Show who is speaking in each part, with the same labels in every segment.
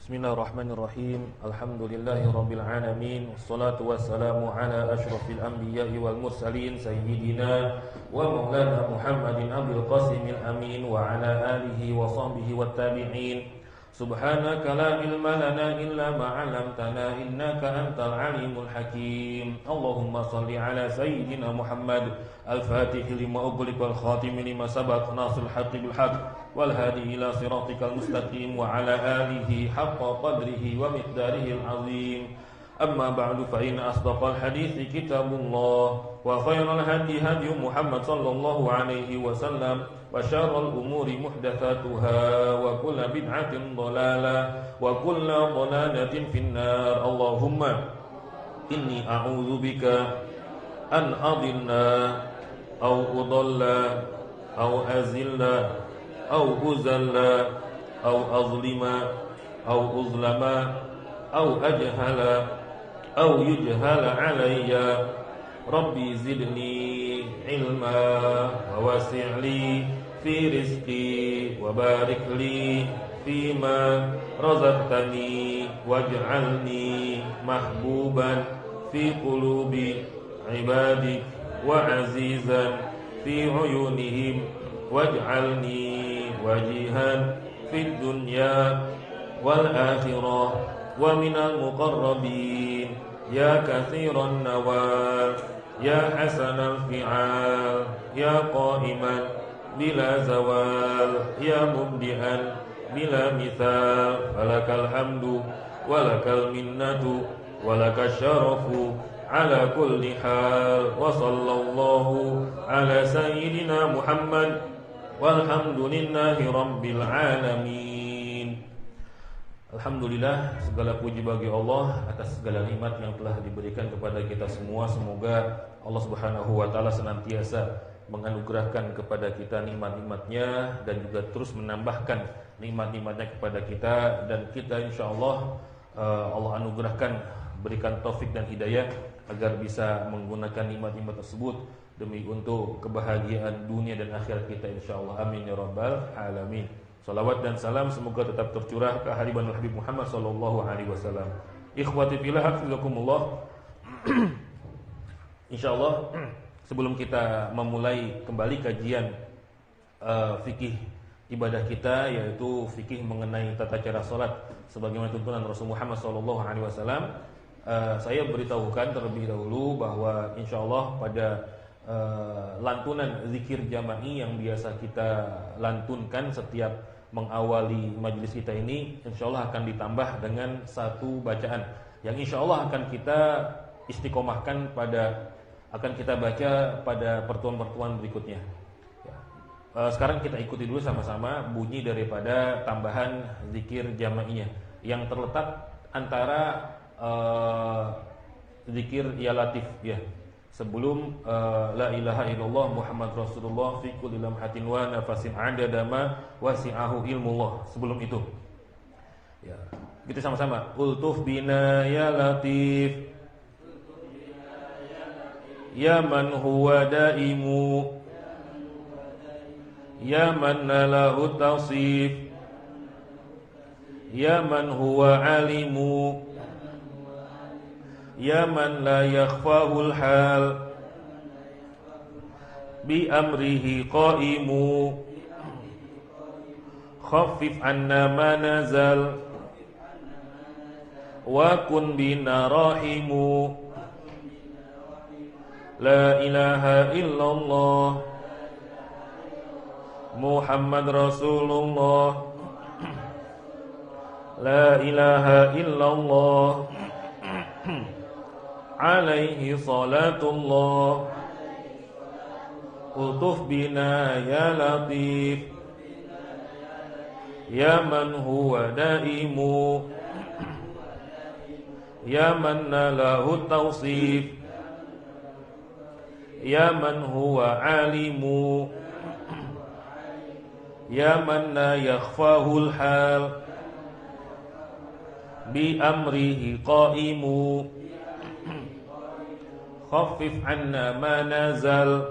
Speaker 1: Bismillahirrahmanirrahim. Alhamdulillahirabbil alamin. Wassalatu wassalamu ala asyrafil anbiya'i wal mursalin sayyidina wa maulana Muhammadin abil qasimil amin wa ala alihi wa sahbihi wat tabi'in. Subhanaka la ilma lana illa ma 'allamtana innaka antal alimul hakim. Allahumma shalli ala sayyidina Muhammad al-fatih lima ughliq wal khatim lima sabaq nasil haqqi bil haqq wal hadi ila siratikal mustaqim wa ala alihi haqqa qadrihi wa miqdarihi al-azim. Amma ba'du fa inna asdaqal hadithi kitabullah wa khairal hadi hadi Muhammad sallallahu alaihi wasallam wa syarrul umuri muhdatsatuha wa kullu bid'atin dhalalah wa kullu dhalalatin finnar. Allahumma inni a'udzubika an adilla aw udalla aw azilla aw uzalla aw azlima aw uzlama aw ajhala aw yujhala alayya. Rabbi zidni ilma wa wasi'li fi rizqi wa barik li fima razaqtani waj'alni mahbuban fi qulubi ibadik wa azizan fi uyunihim waj'alni wajihan fid dunya wal akhirah wa minal muqarrabin ya kathiran nawal ya hasanal fi'al ya qa'iman bila zawal ya mubdi'an bila mithal walakal hamdu walakal minnatu walakal syarafu ala kulli hal. Wa sallallahu ala sayyidina Muhammad walhamdulillahi rabbil alamin. Alhamdulillah, segala puji bagi Allah atas segala nikmat yang telah diberikan kepada kita semua. Semoga Allah Subhanahu wa taala senantiasa menganugerahkan kepada kita nikmat-nikmatnya dan juga terus menambahkan nikmat-nikmatnya kepada kita, dan kita insyaallah Allah anugerahkan, berikan taufik dan hidayah agar bisa menggunakan nikmat-nikmat tersebut demi untuk kebahagiaan dunia dan akhirat kita insyaallah. Amin ya rabbal alamin. Salawat dan salam semoga tetap tercurah ke hariban Habib Muhammad sallallahu alaihi wasallam. Ikhwati fillah, hafizakumullah. Insyaallah sebelum kita memulai kembali kajian fikih ibadah kita, yaitu fikih mengenai tata cara salat sebagaimana tuntunan Rasul Muhammad sallallahu alaihi wasallam, saya beritahukan terlebih dahulu bahwa insyaallah pada lantunan zikir jama'i yang biasa kita lantunkan setiap mengawali majelis kita ini, insyaallah akan ditambah dengan satu bacaan yang insyaallah akan kita istiqomahkan akan kita baca pada pertemuan-pertemuan berikutnya. Sekarang kita ikuti dulu sama-sama bunyi daripada tambahan zikir jama'inya yang terletak antara zikir ya latif ya, sebelum la ilaha illallah Muhammad Rasulullah fi kulli lamhatin wa nafasin adada ma wasi'ahu ilmullah. Sebelum itu ya, kita sama-sama ultuf bina ya latif ya man huwa daimu ya man lahu tawsif ya man huwa alimu ya man la yakhfahul hal bi amrihi qaimu khaffif anna ma nazal wa kun bina rahimu. La ilaha illallah Muhammad Rasulullah. La ilaha illallah alaihi salatullah. Ultuf bina ya latif ya man huwa daimu ya man lahu tawsif ya man huwa alimu ya man la yakhfahul hal bi amrihi qaimu khaffif anna ma nazal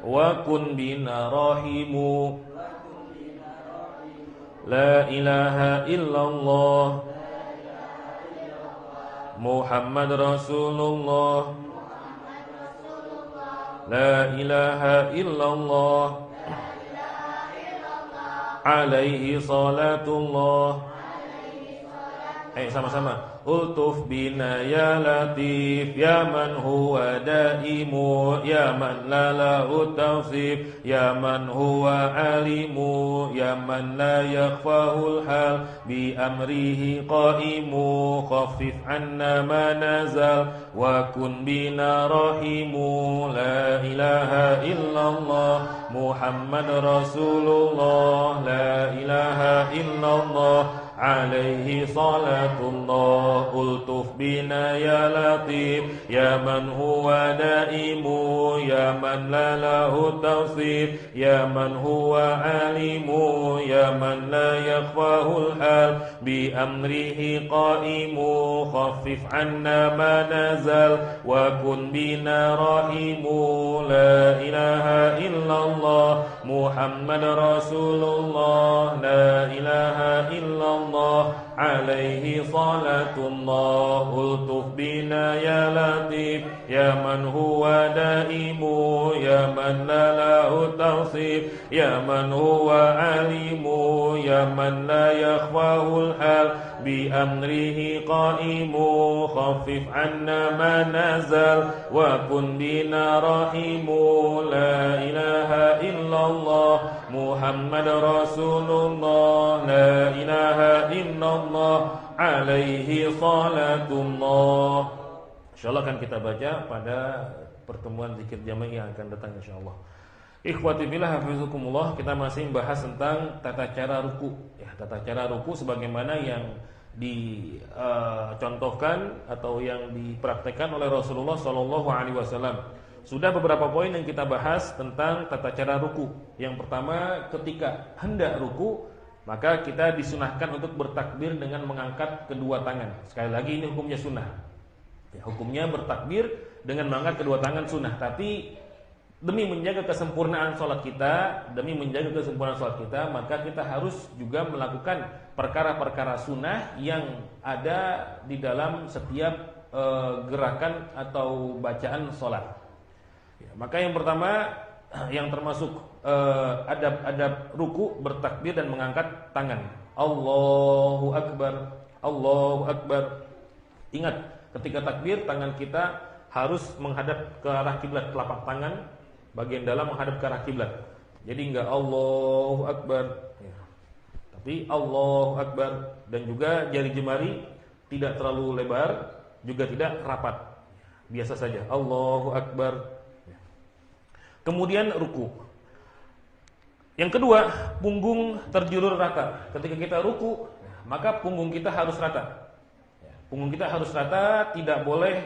Speaker 1: wa kun bina rahimu La ilaha illallah Muhammad Rasulullah. La ilaha illallah alaihi salatullah. Sama-sama. Ultuf bina ya latif ya man huwa daimu ya man la lahu tawsif ya man huwa alimu ya man la yakhfahul hal bi amrihi qaimu khaffif anna ma nazal wa kun bina rahimu. La ilaha illallah Muhammad Rasulullah. La ilaha illallah alaihi salatullah. Ultuf bina ya latif ya man huwa daimu ya man la lahu tawsif ya man huwa alimu ya man la yakhfahul hal bi amrihi qaimu khaffif anna ma nazal wa kun bina rahimu. La ilaha illallah Muhammad Rasulullah. La ilaha illallah alaihi salatullah. Ultuf bina ya latif ya man huwa daimu ya man la lahu tawsif ya man huwa alimu ya man la yakhfahul hal bi amrihi qaimu khaffif anna ma nazal wa kun bina rahimu. La ilaha illallah Muhammad Rasulullah. La ilaha illallah alaihi salatullah. InsyaAllah akan kita baca pada pertemuan zikir jama'i yang akan datang insyaallah. Ikhwati fillah hafizukumullah, kita masih membahas tentang tata cara ruku. Ya, tata cara ruku sebagaimana yang dicontohkan atau yang dipraktekkan oleh Rasulullah SAW. Sudah beberapa poin yang kita bahas tentang tata cara ruku. Yang pertama, ketika hendak ruku, maka kita disunahkan untuk bertakbir dengan mengangkat kedua tangan. Sekali lagi ini hukumnya sunnah. Ya, hukumnya bertakbir dengan mengangkat kedua tangan sunnah. Tapi demi menjaga kesempurnaan sholat kita, maka kita harus juga melakukan perkara-perkara sunnah yang ada di dalam setiap gerakan atau bacaan sholat. Ya, maka yang pertama, yang termasuk adab ruku, bertakbir dan mengangkat tangan. Allahu Akbar, Allahu Akbar. Ingat, ketika takbir tangan kita harus menghadap ke arah kiblat, telapak tangan bagian dalam menghadap ke arah kiblat. Jadi enggak Allahu Akbar ya, tapi Allahu Akbar. Dan juga jari jemari tidak terlalu lebar, juga tidak rapat, biasa saja Allahu Akbar ya. Kemudian ruku. Yang kedua, punggung terjulur rata. Ketika kita ruku, maka punggung kita harus rata. Punggung kita harus rata, tidak boleh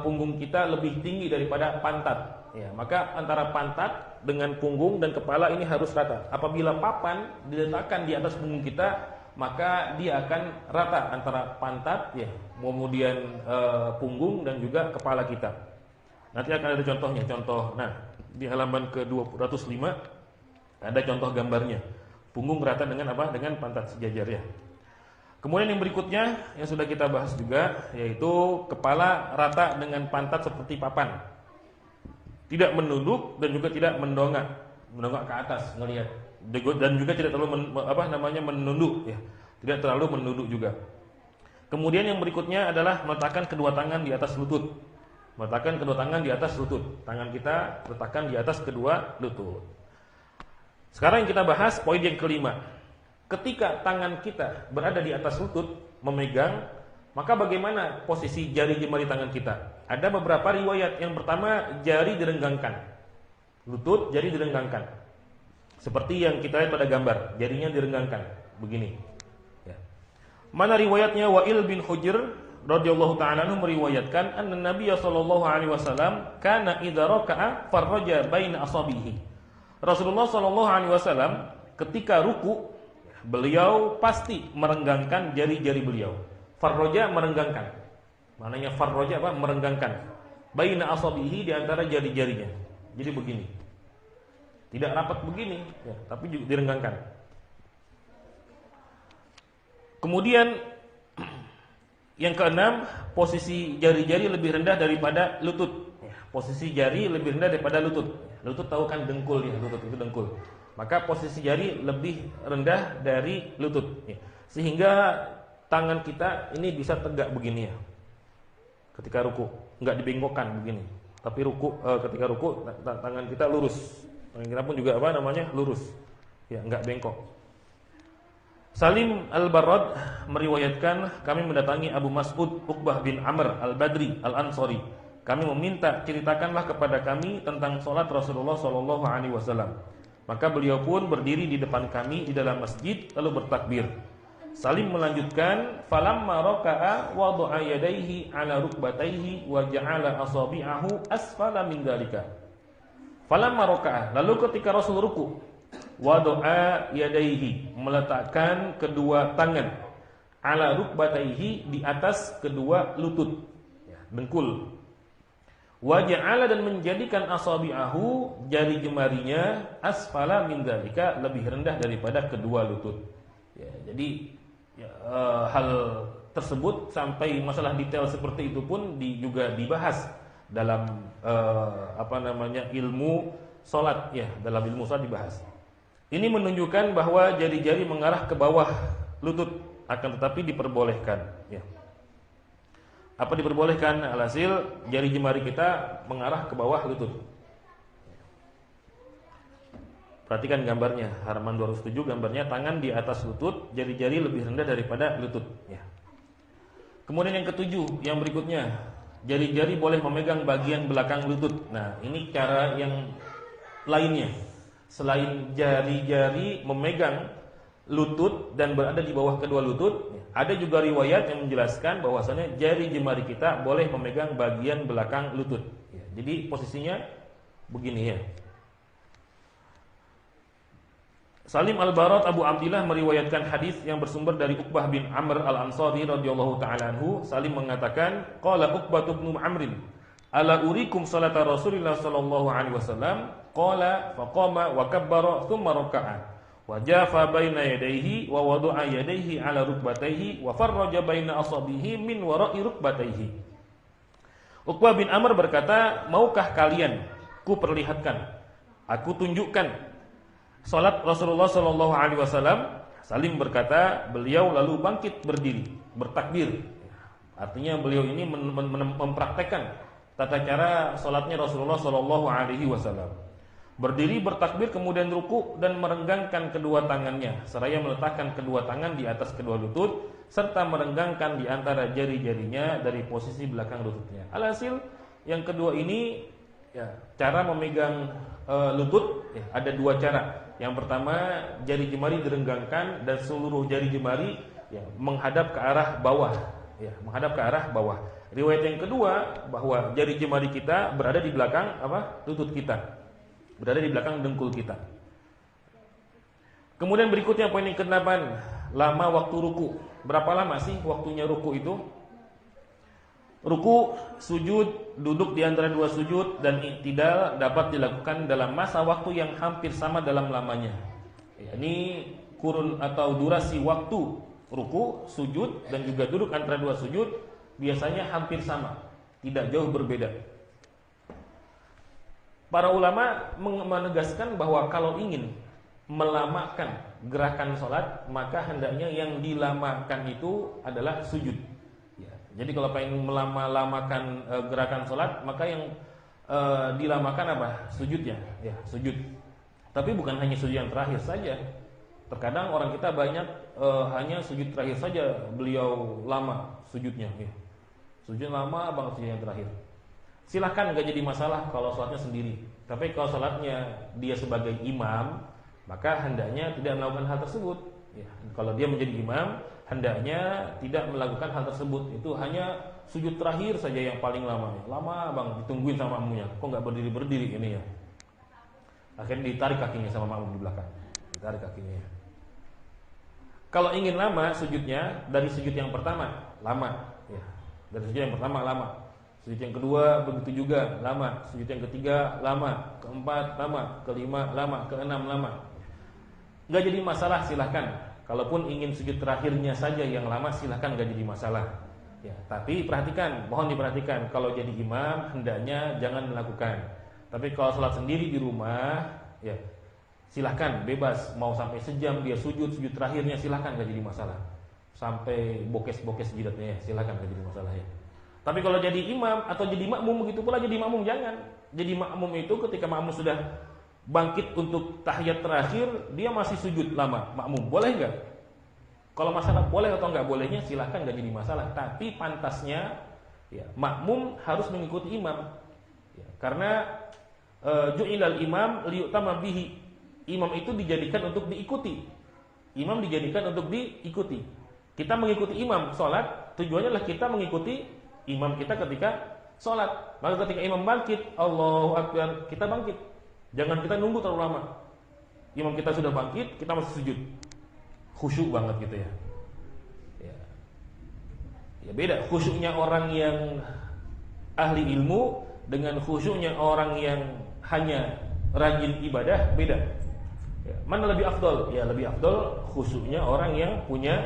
Speaker 1: punggung kita lebih tinggi daripada pantat. Ya, maka antara pantat dengan punggung dan kepala ini harus rata. Apabila papan diletakkan di atas punggung kita, maka dia akan rata antara pantat, ya, kemudian punggung dan juga kepala kita. Nanti akan ada contohnya. Nah, di halaman ke-205 ada contoh gambarnya. Punggung rata dengan apa? Dengan pantat sejajar ya. Kemudian yang berikutnya yang sudah kita bahas juga, yaitu kepala rata dengan pantat seperti papan. Tidak menunduk dan juga tidak mendongak ke atas ngelihat. Dan juga tidak terlalu menunduk ya. Tidak terlalu menunduk juga. Kemudian yang berikutnya adalah meletakkan kedua tangan di atas lutut. Meletakkan kedua tangan di atas lutut. Tangan kita letakkan di atas kedua lutut. Sekarang yang kita bahas poin yang kelima. Ketika tangan kita berada di atas lutut memegang, maka bagaimana posisi jari jemari tangan kita? Ada beberapa riwayat. Yang pertama, jari direnggangkan. Lutut, jari direnggangkan. Seperti yang kita lihat pada gambar, jarinya direnggangkan begini. Ya. Mana riwayatnya? Wa'il bin Hujr radhiyallahu ta'ala anhu meriwayatkan anna Nabiy sallallahu alaihi wasallam kana idza raka'a farraja baina asabihi. Rasulullah sallallahu alaihi wasallam ketika ruku, beliau pasti merenggangkan jari-jari beliau. Farroja, merenggangkan. Maknanya farroja apa? Merenggangkan. Baina asabihi, di antara jari-jarinya. Jadi begini. Tidak rapat begini, ya, tapi direnggangkan. Kemudian yang keenam, posisi jari-jari lebih rendah daripada lutut. Posisi jari lebih rendah daripada lutut. Lutut tahu kan dengkul ya, lutut itu dengkul. Maka posisi jari lebih rendah dari lutut. Sehingga tangan kita ini bisa tegak begini ya. Ketika ruku, enggak dibengkokkan begini. Tapi ketika ruku tangan kita lurus. Tangan kita pun juga lurus. Ya, enggak bengkok. Salim Al-Barrad meriwayatkan, kami mendatangi Abu Mas'ud Uqbah bin Amr Al-Badri Al-Ansari. Kami meminta, ceritakanlah kepada kami tentang salat Rasulullah sallallahu alaihi wasallam. Maka beliau pun berdiri di depan kami di dalam masjid lalu bertakbir. Salim melanjutkan, falamma raka'a wada'a yadayhi 'ala rukbatayhi wa ja'ala asabi'ahu asfala min dzalika. Falamma raka'a, lalu ketika Rasul ruku, wada'a yadayhi, meletakkan kedua tangan, 'ala rukbatayhi, di atas kedua lutut, dengkul. Wa ja'ala, dan menjadikan asabi'ahu, jari jemarinya, asfala min dzalika, lebih rendah daripada kedua lutut. Ya, jadi hal tersebut sampai masalah detail seperti itu pun juga dibahas dalam ilmu salat ya, dalam ilmu salat dibahas. Ini menunjukkan bahwa jari-jari mengarah ke bawah lutut, akan tetapi diperbolehkan ya. Apa diperbolehkan? Alhasil jari jemari kita mengarah ke bawah lutut. Perhatikan gambarnya, halaman 207, gambarnya tangan di atas lutut, jari-jari lebih rendah daripada lutut ya. Kemudian yang ketujuh, yang berikutnya, jari-jari boleh memegang bagian belakang lutut. Nah, ini cara yang lainnya. Selain jari-jari memegang lutut dan berada di bawah kedua lutut, ada juga riwayat yang menjelaskan bahwasanya jari jemari kita boleh memegang bagian belakang lutut ya. Jadi posisinya begini ya. Salim Al-Barrad Abu Abdillah meriwayatkan hadis yang bersumber dari Uqbah bin Amr Al-Ansari radhiyallahu taala anhu. Salim mengatakan, qala Uqbah bin Amr, ala urikum salata Rasulillah sallallahu alaihi wasallam, qala faqama wa kabbara thumma raka'a wa jafa baina yadayhi wa wada'a yadayhi ala rukbatayhi wa farraja baina asabihi min wara'i rukbatayhi. Uqbah bin Amr berkata, maukah kalian ku perlihatkan, aku tunjukkan salat Rasulullah sallallahu alaihi wasallam? Salim berkata, beliau lalu bangkit berdiri, bertakbir. Artinya beliau ini mempraktekkan tata cara salatnya Rasulullah sallallahu alaihi wasallam. Berdiri, bertakbir, kemudian ruku dan merenggangkan kedua tangannya, seraya meletakkan kedua tangan di atas kedua lutut serta merenggangkan di antara jari-jarinya dari posisi belakang lututnya. Alhasil yang kedua ini ya, cara memegang lutut ya, ada dua cara. Yang pertama, jari jemari direnggangkan dan seluruh jari jemari ya, menghadap ke arah bawah ya, menghadap ke arah bawah. Riwayat yang kedua bahwa jari jemari kita berada di belakang lutut kita, berada di belakang dengkul kita. Kemudian berikutnya poin yang ke-8, lama waktu ruku. Berapa lama sih waktunya ruku itu? Ruku, sujud, duduk di antara dua sujud dan i'tidal dapat dilakukan dalam masa waktu yang hampir sama dalam lamanya. Ini kurun atau durasi waktu ruku, sujud dan juga duduk antara dua sujud biasanya hampir sama, tidak jauh berbeda. Para ulama menegaskan bahwa kalau ingin melamakan gerakan sholat, maka hendaknya yang dilamakan itu adalah sujud. Jadi kalau pengen melama-lamakan gerakan sholat, maka yang dilamakan apa? Sujudnya, ya sujud. Tapi bukan hanya sujud yang terakhir saja. Terkadang orang kita banyak hanya sujud terakhir saja beliau lama sujudnya. Ya. Sujud lama banget sujud yang terakhir. Silahkan, nggak jadi masalah kalau sholatnya sendiri. Tapi kalau sholatnya dia sebagai imam, maka hendaknya tidak melakukan hal tersebut. Ya. Kalau dia menjadi imam, hendaknya tidak melakukan hal tersebut. Itu hanya sujud terakhir saja yang paling lama. Lama bang, ditungguin sama makmumnya. Kok nggak berdiri ini ya? Akhirnya ditarik kakinya sama makmum di belakang. Ditarik kakinya ya. Kalau ingin lama sujudnya, dari sujud yang pertama lama ya. Dari sujud yang pertama lama. Sujud yang kedua begitu juga lama. Sujud yang ketiga lama. Keempat lama. Kelima lama. Keenam lama. Nggak jadi masalah, silahkan. Kalaupun ingin sujud terakhirnya saja yang lama silahkan, gak jadi masalah. Ya, tapi perhatikan, mohon diperhatikan, kalau jadi imam hendaknya jangan melakukan. Tapi kalau sholat sendiri di rumah, ya silahkan, bebas. Mau sampai sejam dia sujud terakhirnya silahkan, gak jadi masalah. Sampai bokes-bokes jidatnya ya, silahkan, gak jadi masalah ya. Tapi kalau jadi imam atau jadi makmum, begitu pula jadi makmum jangan. Jadi makmum itu ketika makmum sudah bangkit untuk tahiyat terakhir, dia masih sujud lama, makmum boleh nggak? Kalau masalah boleh atau nggak bolehnya silahkan, nggak jadi masalah. Tapi pantasnya ya, makmum harus mengikuti imam ya, karena ju'ilal imam liyu'tama bihi. Imam itu dijadikan untuk diikuti. Imam dijadikan untuk diikuti. Kita mengikuti imam sholat, tujuannya adalah kita mengikuti imam kita ketika sholat. Maka ketika imam bangkit, Allahu Akbar, kita bangkit. Jangan kita nunggu terlalu lama. Imam kita sudah bangkit, kita masih sujud. Khusyuk banget gitu ya. Ya beda khusyuknya orang yang ahli ilmu dengan khusyuknya orang yang hanya rajin ibadah, beda. Ya, mana lebih afdol? Ya lebih afdol khusyuknya orang yang punya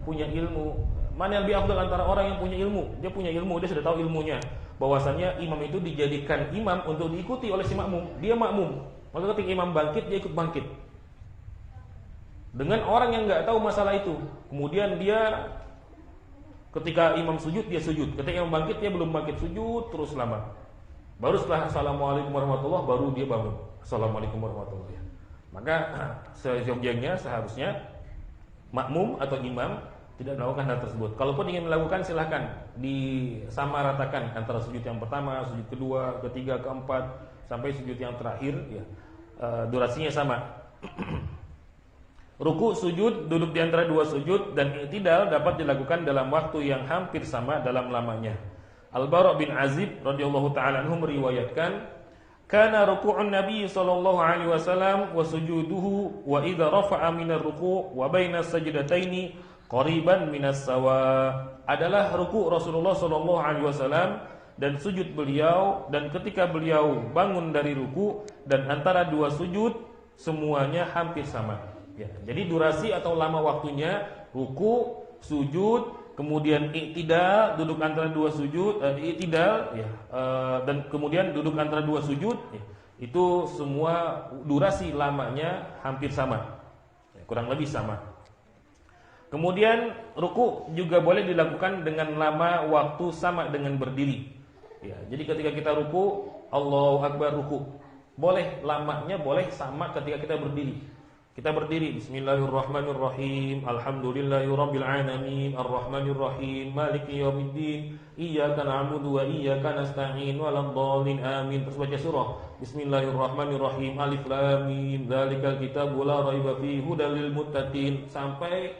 Speaker 1: ilmu. Mana yang lebih afdol antara orang yang punya ilmu? Dia punya ilmu, dia sudah tahu ilmunya. Bahwasanya imam itu dijadikan imam untuk diikuti oleh si makmum. Dia makmum, maka ketika imam bangkit dia ikut bangkit. Dengan orang yang nggak tahu masalah itu, kemudian dia ketika imam sujud dia sujud, ketika imam bangkit dia belum bangkit, sujud terus lama. Baru setelah assalamualaikum warahmatullahi baru dia bangun. Assalamualaikum warahmatullahi. Maka seyogyanya seharusnya makmum atau imam tidak melakukan hal tersebut. Kalaupun ingin melakukan silahkan disamaratakan antara sujud yang pertama, sujud kedua, ketiga, keempat sampai sujud yang terakhir ya. Durasinya sama. Ruku, sujud, duduk di antara dua sujud dan i'tidal dapat dilakukan dalam waktu yang hampir sama dalam lamanya. Al-Bara' bin Azib radhiyallahu taala anhu meriwayatkan, kana ruku'un Nabi sallallahu alaihi wasallam wa sujuduhu wa idza rafa'a minar ruku' wa baina sajdataini qariban minas sawa. Adalah ruku' Rasulullah sallallahu alaihi wasallam dan sujud beliau, dan ketika beliau bangun dari ruku' dan antara dua sujud semuanya hampir sama. Ya, jadi durasi atau lama waktunya ruku', sujud, kemudian i'tidal, duduk antara dua sujud, i'tidal ya, dan kemudian duduk antara dua sujud ya, itu semua durasi lamanya hampir sama. Ya, kurang lebih sama. Kemudian ruku juga boleh dilakukan dengan lama waktu sama dengan berdiri. Ya, jadi ketika kita ruku, Allahu Akbar ruku. Boleh lamanya boleh sama ketika kita berdiri. Kita berdiri, Bismillahirrahmanirrahim, Alhamdulillahirabbil alamin, Arrahmanirrahim, Maliki yaumiddin, Iyyaka na'budu wa iyyaka nasta'in, waladdallin amin. Terus baca surah Bismillahirrahmanirrahim, Alif Lam Mim, Dzalikal kitabu la raiba fihi hudal lil muttaqin, sampai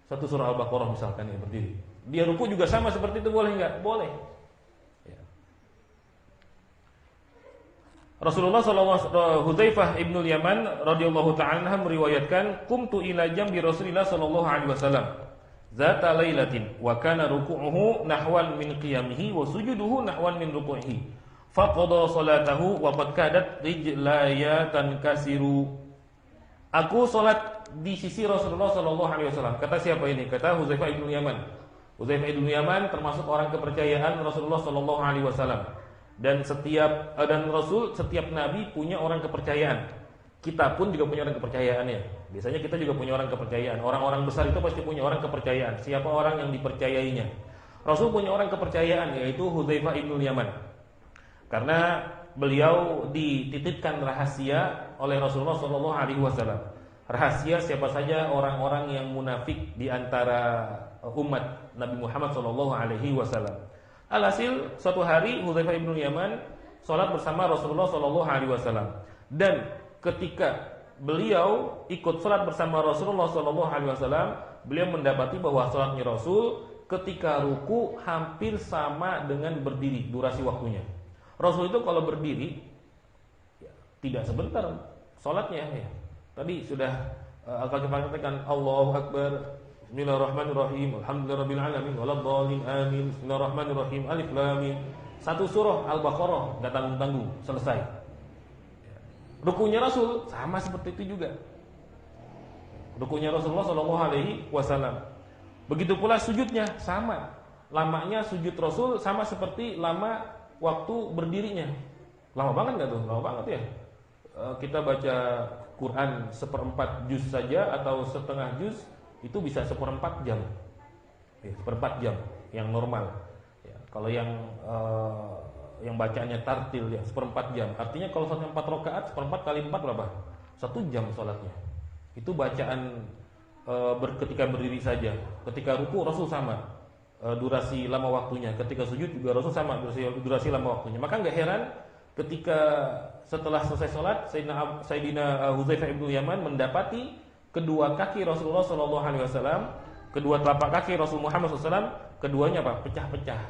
Speaker 1: satu surah Al-Baqarah misalkan yang berdiri. Dia ruku juga sama seperti itu, boleh enggak? Boleh. Ya. Rasulullah sallallahu Hudzaifah ibnul Yaman radhiyallahu ta'ala anhu meriwayatkan, qumtu ila jambi Rasulillah sallallahu alaihi wasallam zata lailatin wa kana ruku'uhu nahwan min qiyamihi wa sujuduhu nahwan min ruku'ihi. Faqada salatahu wa qad kadat rijlaya tankasiru. Aku salat di sisi Rasulullah sallallahu alaihi wasallam. Kata siapa ini? Kata Hudzaifah ibnul Yaman. Hudzaifah ibnul Yaman termasuk orang kepercayaan Rasulullah sallallahu alaihi wasallam. Dan setiap nabi punya orang kepercayaan. Kita pun juga punya orang kepercayaannya. Biasanya kita juga punya orang kepercayaan. Orang-orang besar itu pasti punya orang kepercayaan. Siapa orang yang dipercayainya? Rasul punya orang kepercayaan, yaitu Hudzaifah ibnul Yaman. Karena beliau dititipkan rahasia oleh Rasulullah sallallahu alaihi wasallam. Rahasia siapa saja orang-orang yang munafik di antara umat Nabi Muhammad sallallahu alaihi wasallam. Alhasil suatu hari Hudzaifah ibn Yaman salat bersama Rasulullah sallallahu alaihi wasallam, dan ketika beliau ikut salat bersama Rasulullah sallallahu alaihi wasallam, beliau mendapati bahwa salatnya Rasul ketika ruku hampir sama dengan berdiri durasi waktunya. Rasul itu kalau berdiri ya, tidak sebentar salatnya ya. Tadi sudah akan kita katakan Allahu Akbar, Bismillahirrahmanirrahim, Alhamdulillahirabbil alamin, waladdallin amin, Bismillahirrahmanirrahim, Alif Lam Mim. Satu surah Al-Baqarah enggak tanggung-tanggung, selesai. Rukunya Rasul sama seperti itu juga. rukunya Rasulullah Shallallahu Alaihi Wasallam. Begitu pula sujudnya sama, lamanya sujud Rasul sama seperti lama waktu berdirinya. Lama banget nggak tuh? Lama banget ya. Kita baca Quran 1/4 juz saja atau setengah juz itu bisa 1/4 jam, 1/4 jam yang normal. Ya, kalau yang bacaannya tartil ya 1/4 jam. Artinya kalau sholatnya 4 rakaat 1/4 kali 4 berapa? 1 jam sholatnya. Itu bacaan ketika berdiri saja. Ketika ruku Rasul sama durasi lama waktunya. Ketika sujud juga Rasul sama durasi lama waktunya. Maka nggak heran ketika setelah selesai sholat Sayyidina Hudzaifah bin Yaman mendapati kedua kaki Rasulullah SAW, kedua telapak kaki Rasul Muhammad SAW, keduanya apa? Pecah-pecah.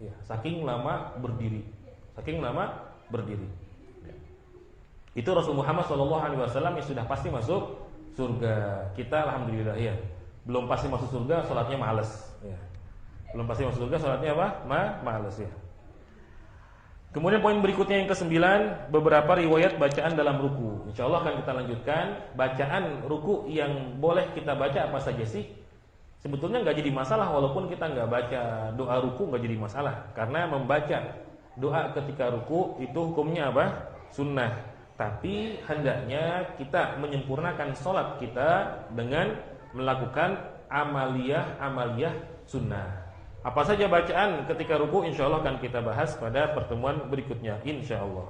Speaker 1: Ya, saking lama berdiri. Ya. Itu Rasul Muhammad SAW yang sudah pasti masuk surga. Kita alhamdulillah ya belum pasti masuk surga, sholatnya males. Ya. Belum pasti masuk surga, sholatnya apa? Males ya. Kemudian poin berikutnya yang ke-9, beberapa riwayat bacaan dalam ruku. Insya Allah akan kita lanjutkan. Bacaan ruku yang boleh kita baca apa saja sih? Sebetulnya nggak jadi masalah walaupun kita nggak baca doa ruku, nggak jadi masalah. Karena membaca doa ketika ruku itu hukumnya apa? Sunnah. Tapi hendaknya kita menyempurnakan sholat kita dengan melakukan amaliyah sunnah. Apa saja bacaan ketika ruku insya Allah akan kita bahas pada pertemuan berikutnya insya Allah.